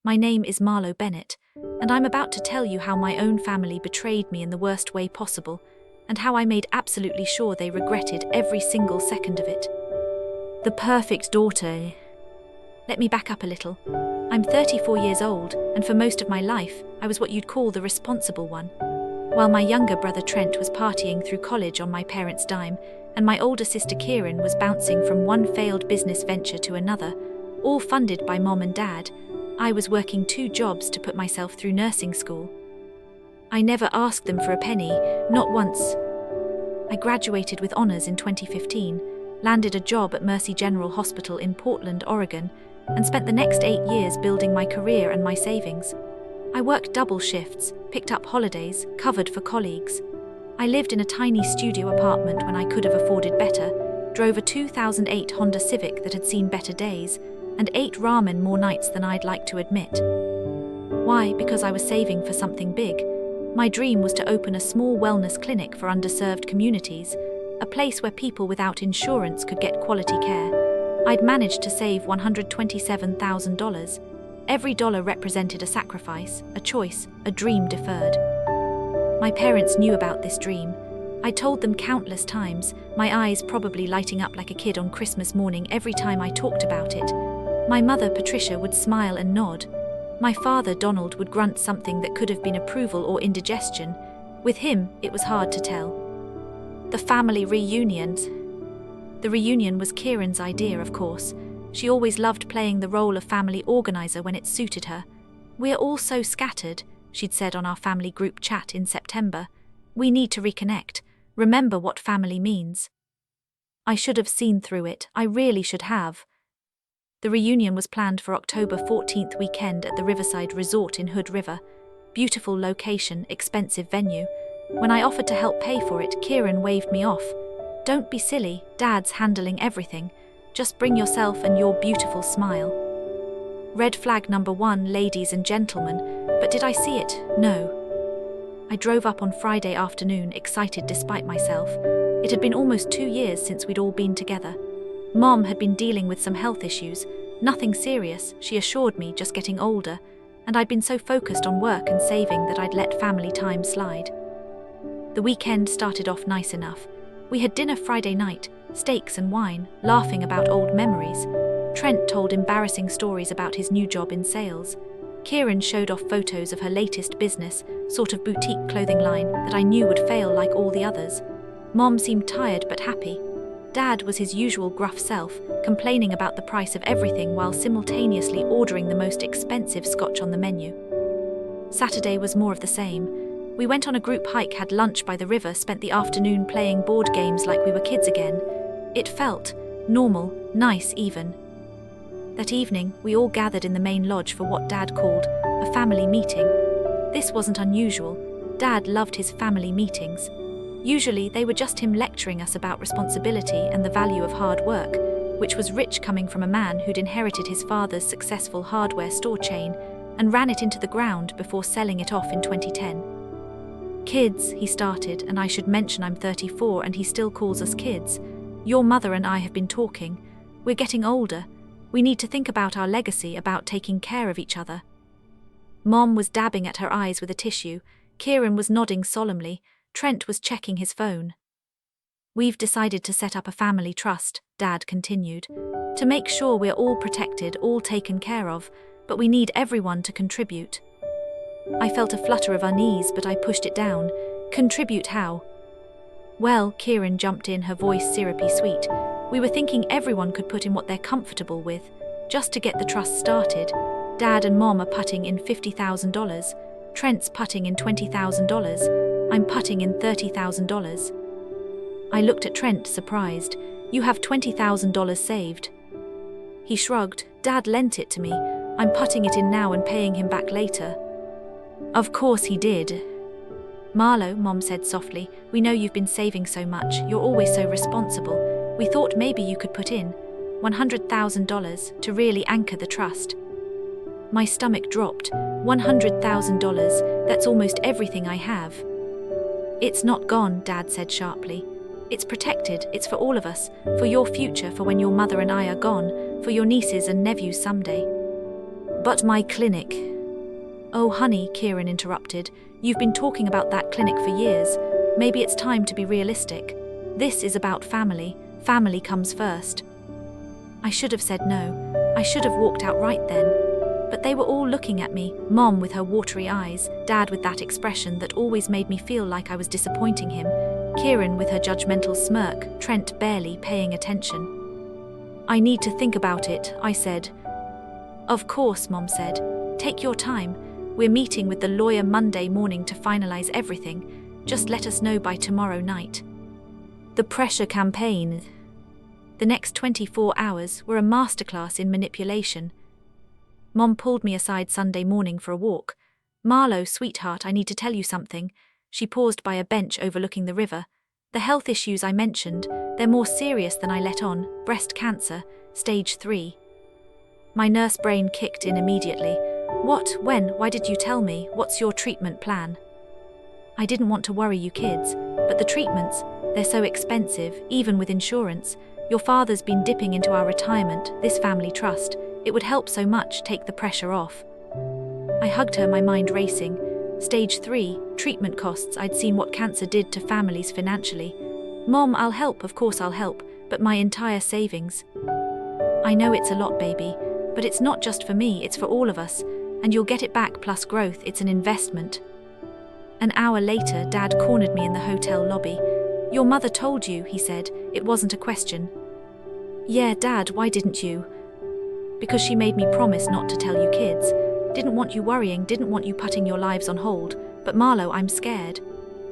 My name is Marlo Bennett, and I'm about to tell you how my own family betrayed me in the worst way possible, and how I made absolutely sure they regretted every single second of it. The perfect daughter. Let me back up a little. I'm 34 years old, and for most of my life, I was what you'd call the responsible one. While my younger brother Trent was partying through college on my parents' dime, and my older sister Kieran was bouncing from one failed business venture to another, all funded by Mom and Dad, I was working 2 jobs to put myself through nursing school. I never asked them for a penny, not once. I graduated with honors in 2015, landed a job at Mercy General Hospital in Portland, Oregon, and spent the next 8 years building my career and my savings. I worked double shifts, picked up holidays, covered for colleagues. I lived in a tiny studio apartment when I could have afforded better, drove a 2008 Honda Civic that had seen better days, and ate ramen more nights than I'd like to admit. Why? Because I was saving for something big. My dream was to open a small wellness clinic for underserved communities, a place where people without insurance could get quality care. I'd managed to save $127,000. Every dollar represented a sacrifice, a choice, a dream deferred. My parents knew about this dream. I told them countless times, my eyes probably lighting up like a kid on Christmas morning every time I talked about it. My mother, Patricia, would smile and nod. My father, Donald, would grunt something that could have been approval or indigestion. With him, it was hard to tell. The family reunions. The reunion was Kieran's idea, of course. She always loved playing the role of family organizer when it suited her. "We're all so scattered," she'd said on our family group chat in September. "We need to reconnect. Remember what family means." I should have seen through it. I really should have. The reunion was planned for October 14th weekend at the Riverside Resort in Hood River. Beautiful location, expensive venue. When I offered to help pay for it, Kieran waved me off. "Don't be silly, Dad's handling everything. Just bring yourself and your beautiful smile." Red flag number 1, ladies and gentlemen, but did I see it? No. I drove up on Friday afternoon, excited despite myself. It had been almost 2 years since we'd all been together. Mom had been dealing with some health issues, nothing serious, she assured me, just getting older, and I'd been so focused on work and saving that I'd let family time slide. The weekend started off nice enough. We had dinner Friday night, steaks and wine, laughing about old memories. Trent told embarrassing stories about his new job in sales. Kieran showed off photos of her latest business, sort of boutique clothing line that I knew would fail like all the others. Mom seemed tired but happy. Dad was his usual gruff self, complaining about the price of everything while simultaneously ordering the most expensive scotch on the menu. Saturday was more of the same. We went on a group hike, had lunch by the river, spent the afternoon playing board games like we were kids again. It felt normal, nice even. That evening, we all gathered in the main lodge for what Dad called a family meeting. This wasn't unusual. Dad loved his family meetings. Usually, they were just him lecturing us about responsibility and the value of hard work, which was rich coming from a man who'd inherited his father's successful hardware store chain and ran it into the ground before selling it off in 2010. "Kids," he started, and I should mention I'm 34 and he still calls us kids. "Your mother and I have been talking. We're getting older. We need to think about our legacy, about taking care of each other." Mom was dabbing at her eyes with a tissue. Kieran was nodding solemnly. Trent was checking his phone. "We've decided to set up a family trust," Dad continued, "to make sure we're all protected, all taken care of, but we need everyone to contribute." I felt a flutter of unease, but I pushed it down. "Contribute how?" "Well," Kieran jumped in, her voice syrupy sweet, "we were thinking everyone could put in what they're comfortable with, just to get the trust started. Dad and Mom are putting in $50,000. Trent's putting in $20,000. I'm putting in $30,000. I looked at Trent, surprised. "You have $20,000 saved." He shrugged. "Dad lent it to me. I'm putting it in now and paying him back later." "Of course he did." "Marlo," Mom said softly, "we know you've been saving so much. You're always so responsible. We thought maybe you could put in $100,000 to really anchor the trust." My stomach dropped. $100,000, that's almost everything I have. "It's not gone," Dad said sharply. "It's protected, it's for all of us, for your future, for when your mother and I are gone, for your nieces and nephews someday." But my clinic. Oh, honey, Kieran interrupted. You've been talking about that clinic for years. Maybe it's time to be realistic. This is about family. Family comes first. I should have said no. I should have walked out right then. But they were all looking at me, Mom with her watery eyes, Dad with that expression that always made me feel like I was disappointing him, Kieran with her judgmental smirk, Trent barely paying attention. I need to think about it, I said. Of course, Mom said. Take your time. We're meeting with the lawyer Monday morning to finalize everything. Just let us know by tomorrow night. The pressure campaign. The next 24 hours were a masterclass in manipulation. Mom pulled me aside Sunday morning for a walk. Marlo, sweetheart, I need to tell you something. She paused by a bench overlooking the river. The health issues I mentioned, they're more serious than I let on. Breast cancer, stage 3. My nurse brain kicked in immediately. What? When? Why did you tell me? What's your treatment plan? I didn't want to worry you kids, but the treatments, they're so expensive, even with insurance. Your father's been dipping into our retirement, this family trust. It would help so much, take the pressure off. I hugged her, my mind racing. Stage 3, treatment costs. I'd seen what cancer did to families financially. Mom, I'll help, of course I'll help, but my entire savings. I know it's a lot, baby, but it's not just for me, it's for all of us, and you'll get it back plus growth, it's an investment. An hour later, Dad cornered me in the hotel lobby. Your mother told you, he said, it wasn't a question. Yeah, Dad, why didn't you? Because she made me promise not to tell you kids. Didn't want you worrying, didn't want you putting your lives on hold. But Marlo, I'm scared.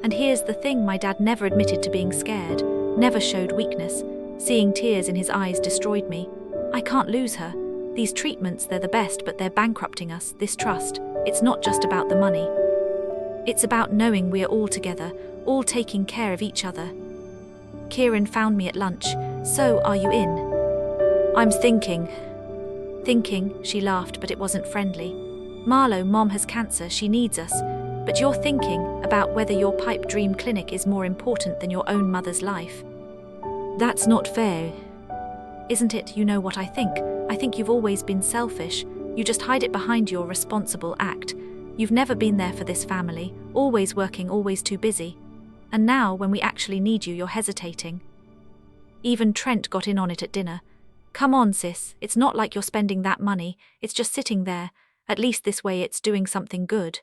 And here's the thing, my dad never admitted to being scared, never showed weakness. Seeing tears in his eyes destroyed me. I can't lose her. These treatments, they're the best, but they're bankrupting us, this trust. It's not just about the money. It's about knowing we're all together, all taking care of each other. Kieran found me at lunch. So, are you in? I'm thinking. Thinking, she laughed, but it wasn't friendly. Marlo, Mom has cancer, she needs us. But you're thinking about whether your pipe dream clinic is more important than your own mother's life. That's not fair. Isn't it? You know what I think. I think you've always been selfish. You just hide it behind your responsible act. You've never been there for this family, always working, always too busy. And now, when we actually need you, you're hesitating. Even Trent got in on it at dinner. Come on, sis, it's not like you're spending that money, it's just sitting there. At least this way it's doing something good.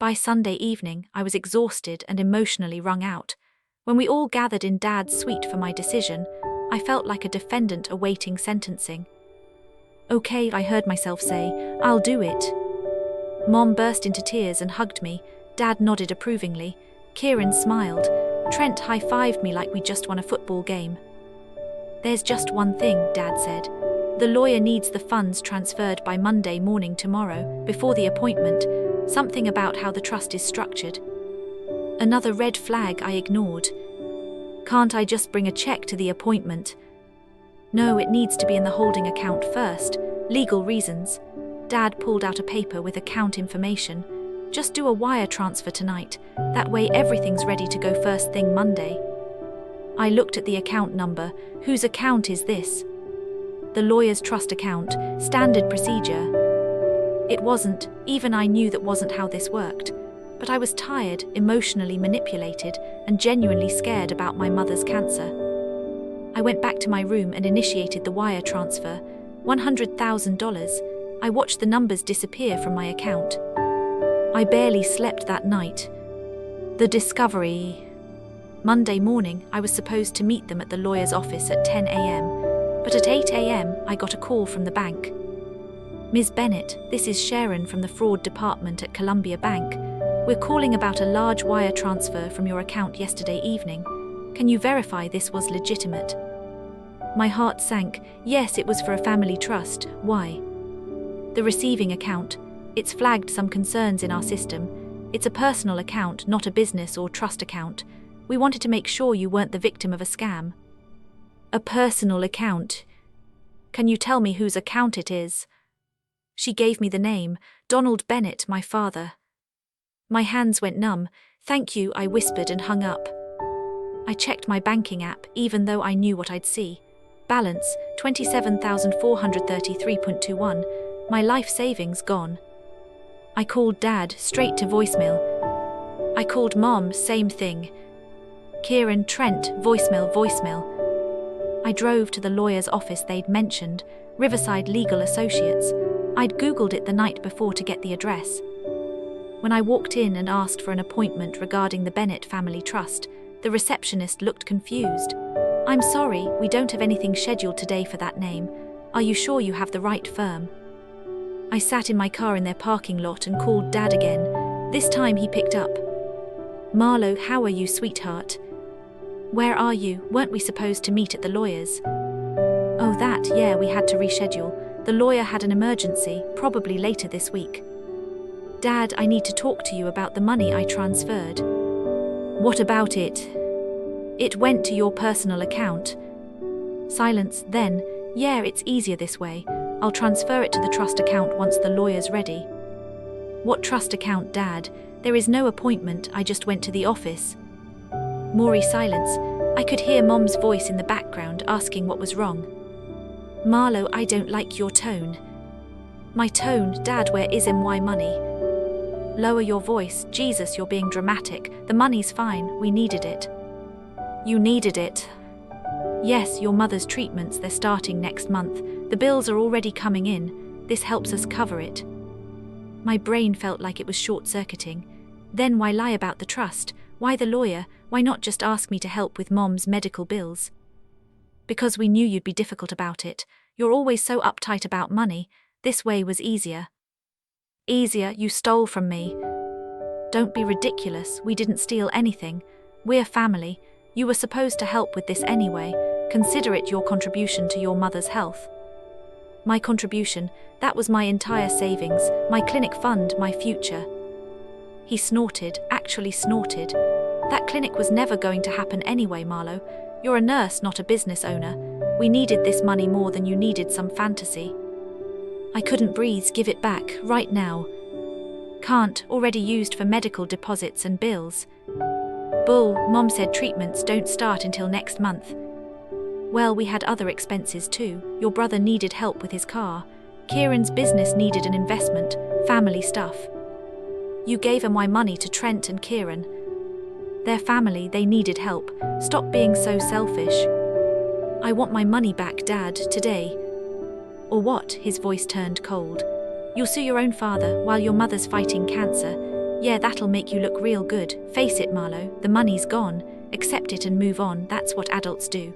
By Sunday evening, I was exhausted and emotionally wrung out. When we all gathered in Dad's suite for my decision, I felt like a defendant awaiting sentencing. Okay, I heard myself say, I'll do it. Mom burst into tears and hugged me. Dad nodded approvingly. Kieran smiled. Trent high-fived me like we just won a football game. There's just one thing, Dad said. The lawyer needs the funds transferred by Monday morning tomorrow, before the appointment. Something about how the trust is structured. Another red flag I ignored. Can't I just bring a check to the appointment? No, it needs to be in the holding account first. Legal reasons. Dad pulled out a paper with account information. Just do a wire transfer tonight. That way everything's ready to go first thing Monday. I looked at the account number. Whose account is this? The lawyer's trust account, standard procedure. It wasn't, even I knew that wasn't how this worked. But I was tired, emotionally manipulated, and genuinely scared about my mother's cancer. I went back to my room and initiated the wire transfer. $100,000. I watched the numbers disappear from my account. I barely slept that night. The discovery. Monday morning, I was supposed to meet them at the lawyer's office at 10 a.m., but at 8 a.m., I got a call from the bank. Ms. Bennett, this is Sharon from the fraud department at Columbia Bank. We're calling about a large wire transfer from your account yesterday evening. Can you verify this was legitimate? My heart sank. Yes, it was for a family trust. Why? The receiving account. It's flagged some concerns in our system. It's a personal account, not a business or trust account. We wanted to make sure you weren't the victim of a scam. A personal account. Can you tell me whose account it is? She gave me the name, Donald Bennett, my father. My hands went numb. Thank you, I whispered and hung up. I checked my banking app, even though I knew what I'd see. Balance, $27,433.21. My life savings gone. I called Dad, straight to voicemail. I called Mom, same thing. Kieran, Trent, voicemail. I drove to the lawyer's office they'd mentioned, Riverside Legal Associates. I'd Googled it the night before to get the address. When I walked in and asked for an appointment regarding the Bennett Family Trust, the receptionist looked confused. I'm sorry, we don't have anything scheduled today for that name. Are you sure you have the right firm? I sat in my car in their parking lot and called Dad again. This time he picked up. Marlo, how are you, sweetheart? Where are you? Weren't we supposed to meet at the lawyer's? Oh, yeah, we had to reschedule. The lawyer had an emergency, probably later this week. Dad, I need to talk to you about the money I transferred. What about it? It went to your personal account. Silence, then. Yeah, it's easier this way. I'll transfer it to the trust account once the lawyer's ready. What trust account, Dad? There is no appointment, I just went to the office. Maury, silence. I could hear Mom's voice in the background asking what was wrong. Marlo, I don't like your tone. My tone, Dad, where is my money? Lower your voice, Jesus, you're being dramatic. The money's fine, we needed it. You needed it? Yes, your mother's treatments, they're starting next month. The bills are already coming in. This helps us cover it. My brain felt like it was short-circuiting. Then why lie about the trust? Why the lawyer? Why not just ask me to help with Mom's medical bills? Because we knew you'd be difficult about it. You're always so uptight about money. This way was easier. Easier? You stole from me. Don't be ridiculous. We didn't steal anything. We're family. You were supposed to help with this anyway. Consider it your contribution to your mother's health. My contribution? That was my entire savings, my clinic fund, my future. He snorted, actually snorted. That clinic was never going to happen anyway, Marlo. You're a nurse, not a business owner. We needed this money more than you needed some fantasy. I couldn't breathe, give it back, right now. Can't, already used for medical deposits and bills. Bull, Mom said treatments don't start until next month. Well, we had other expenses too. Your brother needed help with his car. Kieran's business needed an investment, family stuff. You gave my money to Trent and Kieran. Their family, they needed help. Stop being so selfish. I want my money back, Dad, today. Or what? His voice turned cold. You'll sue your own father while your mother's fighting cancer. Yeah, that'll make you look real good. Face it, Marlo, the money's gone. Accept it and move on, that's what adults do.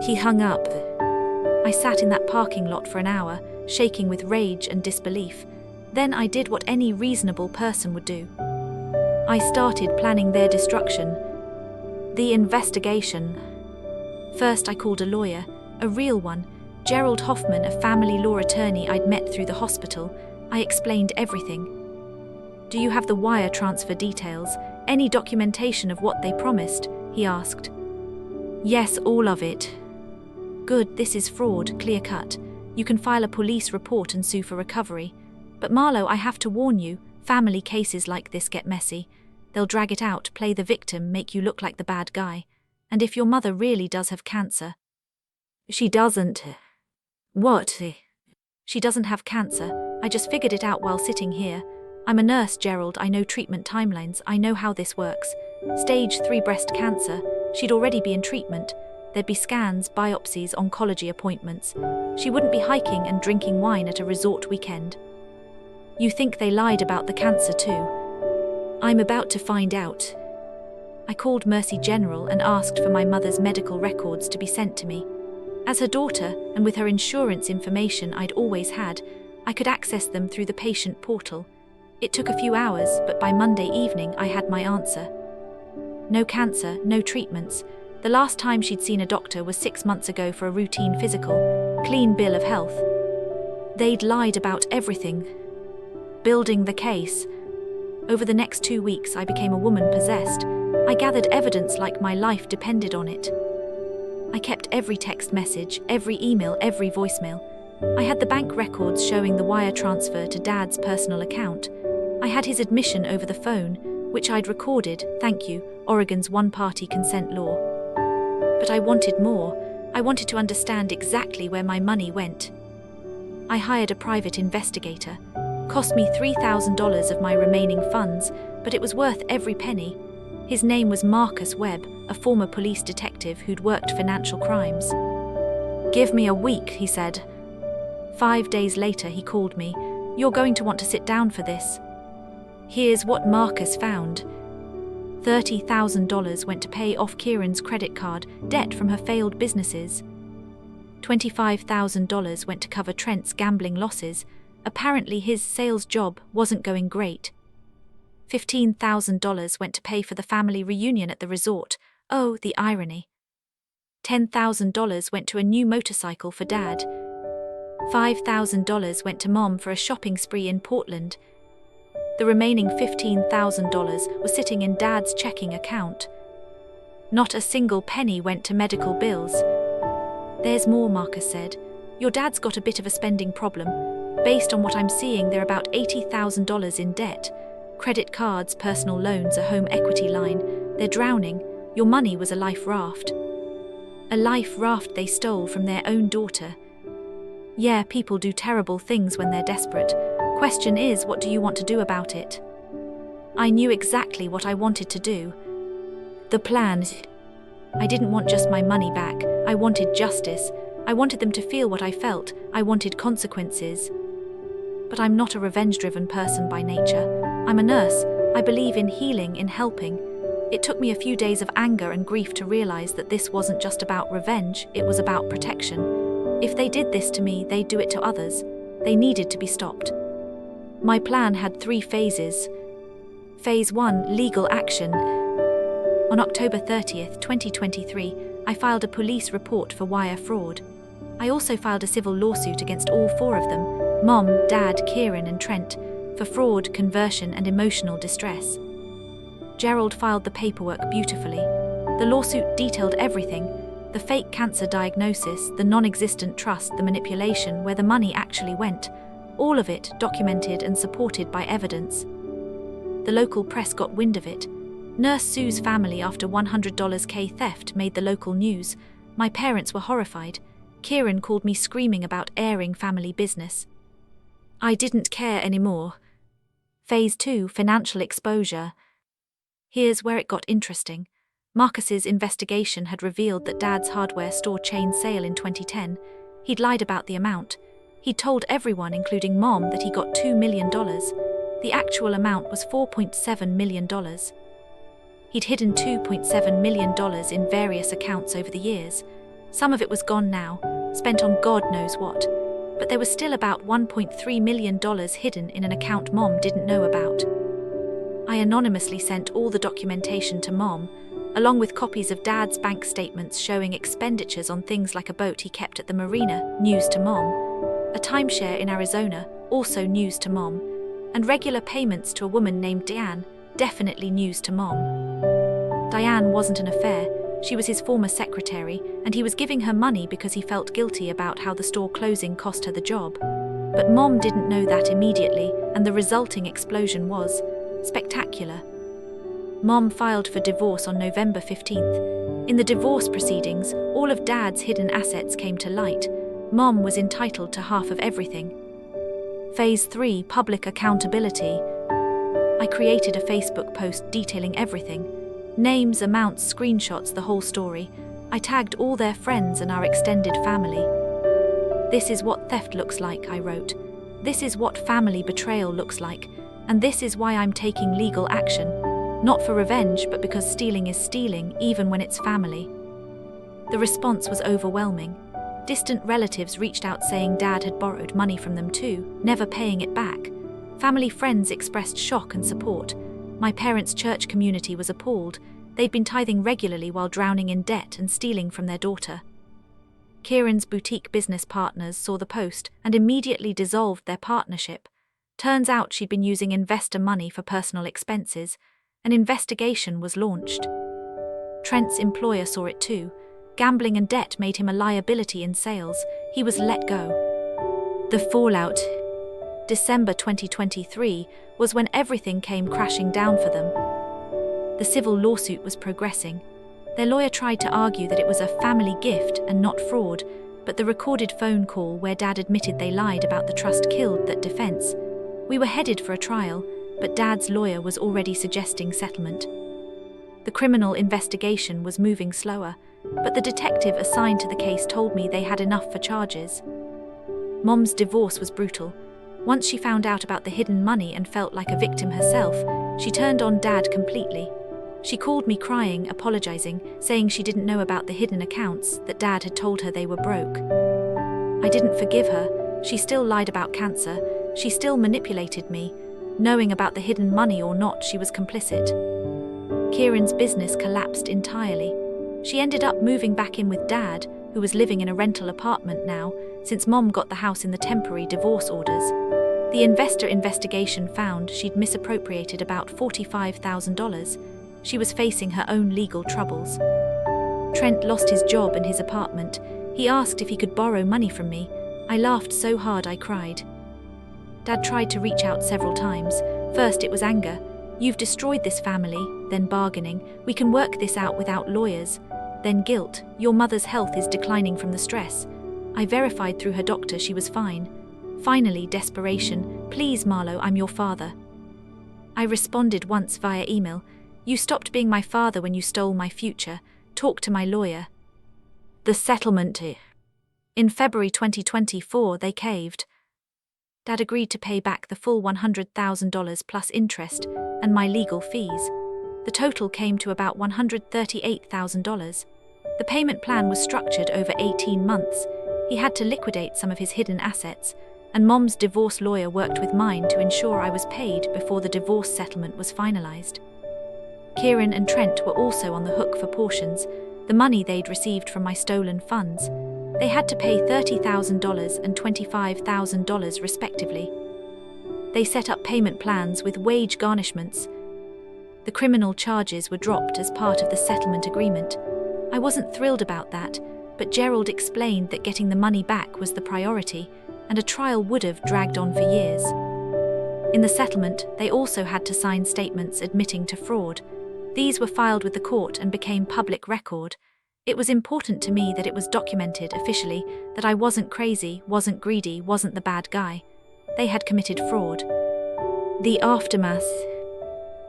He hung up. I sat in that parking lot for an hour, shaking with rage and disbelief. Then I did what any reasonable person would do. I started planning their destruction. The investigation. First I called a lawyer, a real one, Gerald Hoffman, a family law attorney I'd met through the hospital. I explained everything. Do you have the wire transfer details, any documentation of what they promised? He asked. Yes, all of it. Good, this is fraud, clear cut. You can file a police report and sue for recovery. But Marlo, I have to warn you, family cases like this get messy. They'll drag it out, play the victim, make you look like the bad guy. And if your mother really does have cancer... She doesn't. What? She doesn't have cancer. I just figured it out while sitting here. I'm a nurse, Gerald. I know treatment timelines. I know how this works. Stage 3 breast cancer. She'd already be in treatment. There'd be scans, biopsies, oncology appointments. She wouldn't be hiking and drinking wine at a resort weekend. You think they lied about the cancer too? I'm about to find out. I called Mercy General and asked for my mother's medical records to be sent to me. As her daughter, and with her insurance information I'd always had, I could access them through the patient portal. It took a few hours, but by Monday evening I had my answer. No cancer, no treatments. The last time she'd seen a doctor was 6 months ago for a routine physical, clean bill of health. They'd lied about everything. Building the case. Over the next 2 weeks I became a woman possessed. I gathered evidence like my life depended on it. I kept every text message, every email, every voicemail. I had the bank records showing the wire transfer to Dad's personal account. I had his admission over the phone, which I'd recorded, thank you, Oregon's one-party consent law. But I wanted more. I wanted to understand exactly where my money went. I hired a private investigator. Cost me $3,000 of my remaining funds, but it was worth every penny. His name was Marcus Webb, a former police detective who'd worked financial crimes. "Give me a week," he said. 5 days later, he called me. "You're going to want to sit down for this." Here's what Marcus found. $30,000 went to pay off Kieran's credit card debt from her failed businesses. $25,000 went to cover Trent's gambling losses. Apparently his sales job wasn't going great. $15,000 went to pay for the family reunion at the resort. Oh, the irony. $10,000 went to a new motorcycle for Dad. $5,000 went to Mom for a shopping spree in Portland. The remaining $15,000 was sitting in Dad's checking account. Not a single penny went to medical bills. "There's more," Marcus said. "Your dad's got a bit of a spending problem. Based on what I'm seeing, they're about $80,000 in debt. Credit cards, personal loans, a home equity line. They're drowning. Your money was a life raft." A life raft they stole from their own daughter. Yeah, people do terrible things when they're desperate. Question is, what do you want to do about it? I knew exactly what I wanted to do. The plan. I didn't want just my money back. I wanted justice. I wanted them to feel what I felt. I wanted consequences. But I'm not a revenge-driven person by nature. I'm a nurse. I believe in healing, in helping. It took me a few days of anger and grief to realize that this wasn't just about revenge, it was about protection. If they did this to me, they'd do it to others. They needed to be stopped. My plan had 3 phases. Phase 1, legal action. On October 30th, 2023, I filed a police report for wire fraud. I also filed a civil lawsuit against all 4 of them, Mom, Dad, Kieran and Trent, for fraud, conversion and emotional distress. Gerald filed the paperwork beautifully. The lawsuit detailed everything: the fake cancer diagnosis, the non-existent trust, the manipulation, where the money actually went. All of it documented and supported by evidence. The local press got wind of it. Nurse sues family after $100K theft made the local news. My parents were horrified. Kieran called me screaming about airing family business. I didn't care anymore. Phase 2, financial exposure. Here's where it got interesting. Marcus's investigation had revealed that Dad's hardware store chain sale in 2010. He'd lied about the amount. He'd told everyone, including Mom, that he got $2 million. The actual amount was $4.7 million. He'd hidden $2.7 million in various accounts over the years. Some of it was gone now, spent on God knows what. But there was still about $1.3 million hidden in an account Mom didn't know about. I anonymously sent all the documentation to Mom, along with copies of Dad's bank statements showing expenditures on things like a boat he kept at the marina, news to Mom, a timeshare in Arizona, also news to Mom, and regular payments to a woman named Diane, definitely news to Mom. Diane wasn't an affair. She was his former secretary, and he was giving her money because he felt guilty about how the store closing cost her the job. But Mom didn't know that immediately, and the resulting explosion was spectacular. Mom filed for divorce on November 15th. In the divorce proceedings, all of Dad's hidden assets came to light. Mom was entitled to half of everything. Phase 3, public accountability. I created a Facebook post detailing everything. Names, amounts, screenshots, the whole story. I tagged all their friends and our extended family. "This is what theft looks like," I wrote. "This is what family betrayal looks like. And this is why I'm taking legal action. Not for revenge, but because stealing is stealing, even when it's family." The response was overwhelming. Distant relatives reached out saying Dad had borrowed money from them too, never paying it back. Family friends expressed shock and support. My parents' church community was appalled. They'd been tithing regularly while drowning in debt and stealing from their daughter. Kieran's boutique business partners saw the post and immediately dissolved their partnership. Turns out she'd been using investor money for personal expenses. An investigation was launched. Trent's employer saw it too. Gambling and debt made him a liability in sales. He was let go. The fallout. December 2023 was when everything came crashing down for them. The civil lawsuit was progressing. Their lawyer tried to argue that it was a family gift and not fraud, but the recorded phone call where Dad admitted they lied about the trust killed that defense. We were headed for a trial, but Dad's lawyer was already suggesting settlement. The criminal investigation was moving slower, but the detective assigned to the case told me they had enough for charges. Mom's divorce was brutal. Once she found out about the hidden money and felt like a victim herself, she turned on Dad completely. She called me crying, apologizing, saying she didn't know about the hidden accounts, that Dad had told her they were broke. I didn't forgive her. She still lied about cancer. She still manipulated me. Knowing about the hidden money or not, she was complicit. Kieran's business collapsed entirely. She ended up moving back in with Dad, who was living in a rental apartment now, since Mom got the house in the temporary divorce orders. The investor investigation found she'd misappropriated about $45,000. She was facing her own legal troubles. Trent lost his job and his apartment. He asked if he could borrow money from me. I laughed so hard I cried. Dad tried to reach out several times. First it was anger. You've destroyed this family. Then bargaining. We can work this out without lawyers. Then guilt. Your mother's health is declining from the stress. I verified through her doctor she was fine. Finally, desperation. Please, Marlo, I'm your father. I responded once via email. You stopped being my father when you stole my future. Talk to my lawyer. The settlement. In February 2024, they caved. Dad agreed to pay back the full $100,000 plus interest and my legal fees. The total came to about $138,000. The payment plan was structured over 18 months. He had to liquidate some of his hidden assets, and Mom's divorce lawyer worked with mine to ensure I was paid before the divorce settlement was finalized. Kieran and Trent were also on the hook for portions, the money they'd received from my stolen funds. They had to pay $30,000 and $25,000 respectively. They set up payment plans with wage garnishments. The criminal charges were dropped as part of the settlement agreement. I wasn't thrilled about that, but Gerald explained that getting the money back was the priority, and a trial would have dragged on for years. In the settlement, they also had to sign statements admitting to fraud. These were filed with the court and became public record. It was important to me that it was documented officially that I wasn't crazy, wasn't greedy, wasn't the bad guy. They had committed fraud. The aftermath.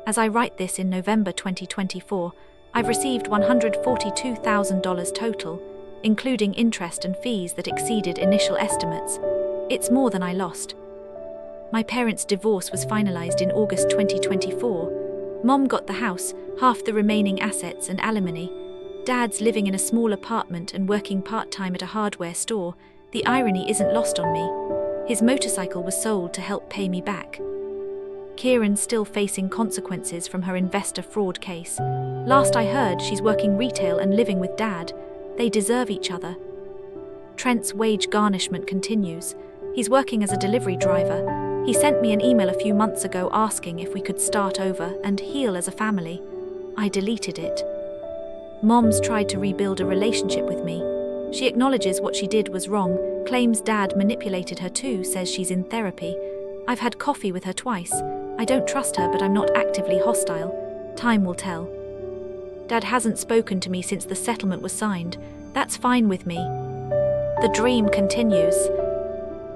As I write this in November 2024, I've received $142,000 total, including interest and fees that exceeded initial estimates. It's more than I lost. My parents' divorce was finalized in August 2024. Mom got the house, half the remaining assets and alimony. Dad's living in a small apartment and working part-time at a hardware store. The irony isn't lost on me. His motorcycle was sold to help pay me back. Kieran's still facing consequences from her investor fraud case. Last I heard, she's working retail and living with Dad. They deserve each other. Trent's wage garnishment continues. He's working as a delivery driver. He sent me an email a few months ago asking if we could start over and heal as a family. I deleted it. Mom's tried to rebuild a relationship with me. She acknowledges what she did was wrong, claims Dad manipulated her too, says she's in therapy. I've had coffee with her twice. I don't trust her, but I'm not actively hostile. Time will tell. Dad hasn't spoken to me since the settlement was signed. That's fine with me. The dream continues.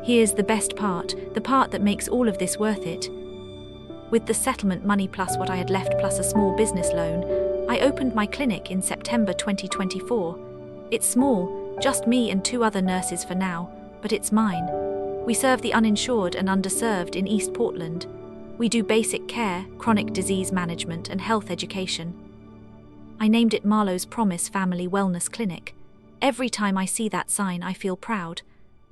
Here's the best part, the part that makes all of this worth it. With the settlement money plus what I had left plus a small business loan, I opened my clinic in September 2024. It's small, just me and 2 other nurses for now, but it's mine. We serve the uninsured and underserved in East Portland. We do basic care, chronic disease management, and health education. I named it Marlo's Promise Family Wellness Clinic. Every time I see that sign, I feel proud.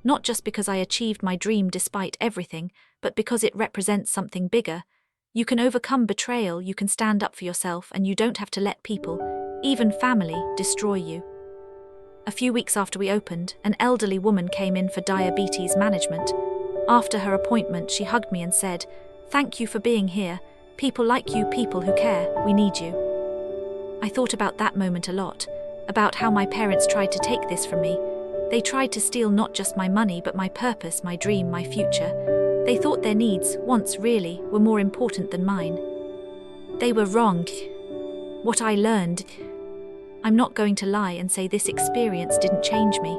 Not just because I achieved my dream despite everything, but because it represents something bigger. You can overcome betrayal, you can stand up for yourself, and you don't have to let people, even family, destroy you. A few weeks after we opened, an elderly woman came in for diabetes management. After her appointment, she hugged me and said, "Thank you for being here. People like you, people who care, we need you." I thought about that moment a lot, about how my parents tried to take this from me. They tried to steal not just my money, but my purpose, my dream, my future. They thought their needs, wants really, were more important than mine. They were wrong. What I learned, I'm not going to lie and say this experience didn't change me.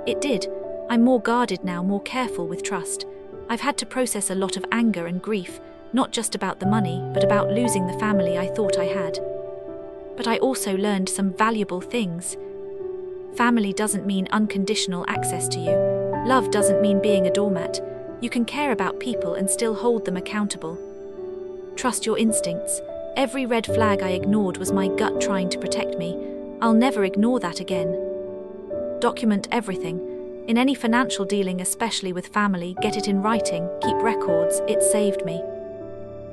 It did. I'm more guarded now, more careful with trust. I've had to process a lot of anger and grief, not just about the money, but about losing the family I thought I had. But I also learned some valuable things. Family doesn't mean unconditional access to you. Love doesn't mean being a doormat. You can care about people and still hold them accountable. Trust your instincts. Every red flag I ignored was my gut trying to protect me. I'll never ignore that again. Document everything. In any financial dealing, especially with family, get it in writing, keep records. It saved me.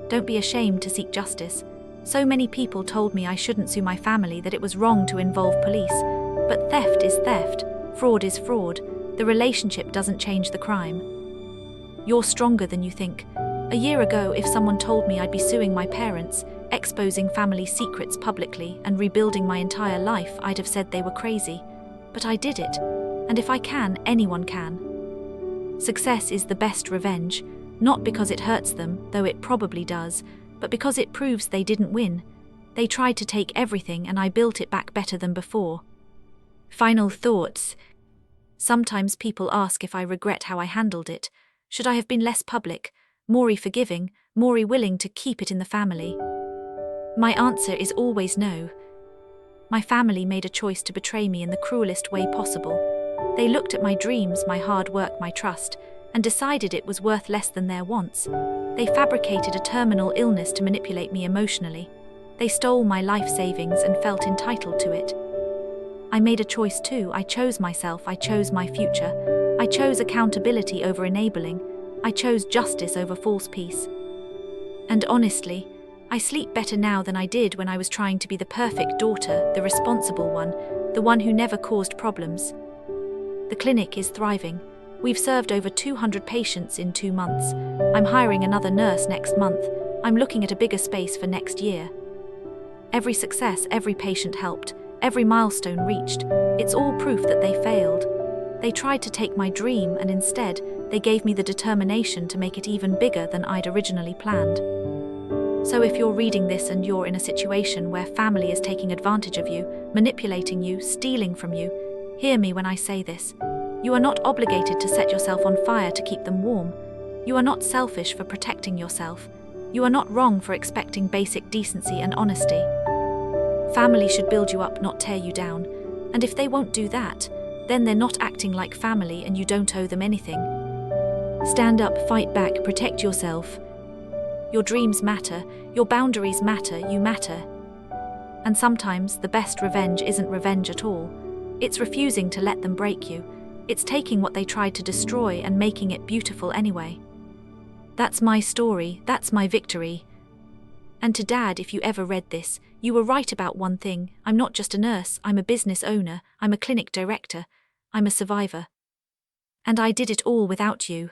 Don't be ashamed to seek justice. So many people told me I shouldn't sue my family, that it was wrong to involve police. But theft is theft. Fraud is fraud. The relationship doesn't change the crime. You're stronger than you think. A year ago, if someone told me I'd be suing my parents, exposing family secrets publicly, and rebuilding my entire life, I'd have said they were crazy. But I did it. And if I can, anyone can. Success is the best revenge, not because it hurts them, though it probably does, but because it proves they didn't win. They tried to take everything and I built it back better than before. Final thoughts. Sometimes people ask if I regret how I handled it. Should I have been less public, more forgiving, more willing to keep it in the family? My answer is always no. My family made a choice to betray me in the cruelest way possible. They looked at my dreams, my hard work, my trust, and decided it was worth less than their wants. They fabricated a terminal illness to manipulate me emotionally. They stole my life savings and felt entitled to it. I made a choice too. I chose myself. I chose my future. I chose accountability over enabling. I chose justice over false peace. And honestly, I sleep better now than I did when I was trying to be the perfect daughter, the responsible one, the one who never caused problems. The clinic is thriving. We've served over 200 patients in 2 months. I'm hiring another nurse next month. I'm looking at a bigger space for next year. Every success, every patient helped, every milestone reached, it's all proof that they failed. They tried to take my dream and instead, they gave me the determination to make it even bigger than I'd originally planned. So if you're reading this and you're in a situation where family is taking advantage of you, manipulating you, stealing from you, hear me when I say this. You are not obligated to set yourself on fire to keep them warm. You are not selfish for protecting yourself. You are not wrong for expecting basic decency and honesty. Family should build you up, not tear you down. And if they won't do that, then they're not acting like family and you don't owe them anything. Stand up, fight back, protect yourself. Your dreams matter, your boundaries matter, you matter. And sometimes the best revenge isn't revenge at all. It's refusing to let them break you. It's taking what they tried to destroy and making it beautiful anyway. That's my story, that's my victory. And to Dad, if you ever read this, you were right about one thing. I'm not just a nurse, I'm a business owner, I'm a clinic director, I'm a survivor. And I did it all without you.